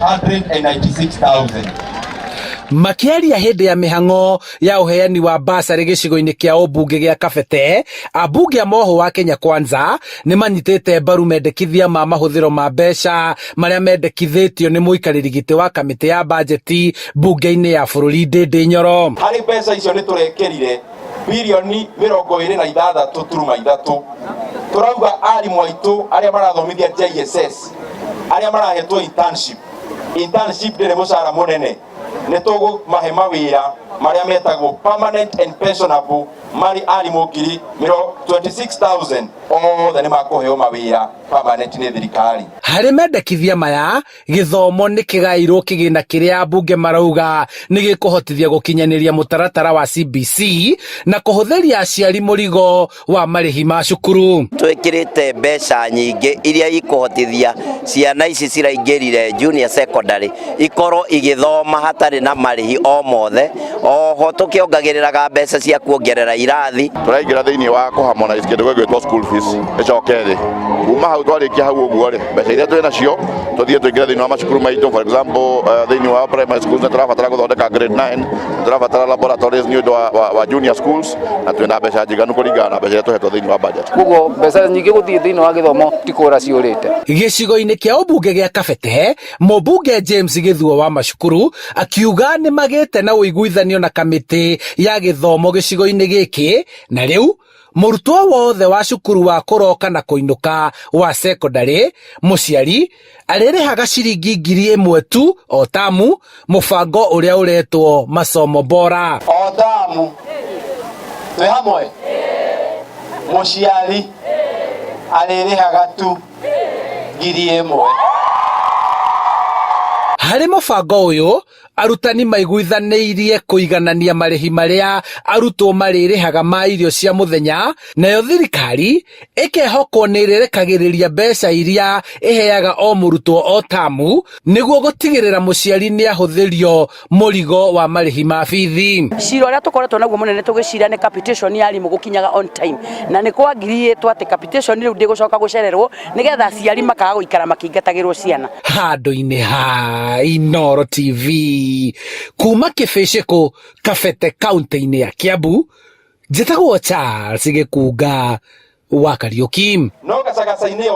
196,000. Makiaria hindi ya mihang'o ya uheani wa basari gicigo-ini kia ubunge gia Kabete, abunge a moho wa Kenya Kwanza ni manyitite mbaru mendekithia ma mahuthiro ma mbeca maria mendekithitio ni muikariri giti wa kamiti ya bajeti bunge-ini ya bururi Ndindi Nyoro. Hari mbeca icio ni turekerire bilioni 26.3. Turauga arimu aitu aria marathomithia JSS, aria marahetwo internship ndire mucara munene, ni tugu mahe mawira maria metagwo permanent and pensionable mari arimu 26,000 othe ni makuheo mawira permanent ni thirikari. Hari mendekithia maya githomo ni kigairwo kigina kiria abunge marauga ni gikuhotithia gukinyaniria mutaratara wa CBC na kuhuthiria aciari murigo wa marihi ma cukuru. Twikirite mbeca nyingi iria ikuhotithia ciana ici ciraingirire junior secondary ikorwo igithoma hatari na marihi o mothe. Oho tukiongagiriraga mbeca cia kuongerera irathi. Turaingira thiini wa kuharmonize kindu gwitwo school fees icoke thi kuma hau twarikia hau uguo ri mbeca iria twina cio tuthie tuingira thiini wa macukuru maitu. For example thiini wa primary schools turabatara guthondeka grade 9, turabatara laboratories ni undu wa junior schools na twina mbeca njiganu kuringana na mbeca iria tuhetwo thiini wa budget. Kuguo mbeca nyingi guthie thiini wa githomo tikura ciurite. Gicigo-ini kia ubunge gia Kabete, mubunge James Githuo wa macukuru akiuga ni magite na uiguithanio na kamiti ya githomo gicigo-ini giki, na riu murutwo wothe wa cukuru wa kuroka na kuinuka wa secondary muciari aririhaga ciringi 1,000 tu o tamu, mubango uria uretwo masomo bora o tamu. Twi hamwe muciari aririhaga tu 1,000. Hari mubango uyu arutani maiguithaniirie kuiganania marihi maria arutwo maririhaga ma irio cia muthenya, nayo thirikari ikehokwo ni irerekagiriria mbeca iria iheaga o murutwo o tamu niguo gutigirira muciari ni ahuthirio murigo wa marihi ma bithi. Cira uria tukoretwo naguo munene tugicira ni capitation ya arimu gukinyaga on time, na ni kwagiritwo ati capitation riu ndigucoka gucererwo nigetha aciari makaga guikara makingatagirwo ciana. Handu-ini ha Inooro TV kuma Kibĩcĩkũ, Kabete, kaunti-ini ya Kiambu, njĩtagwo Charles Gĩkunga wa Kariuki. No gacagaca-inĩ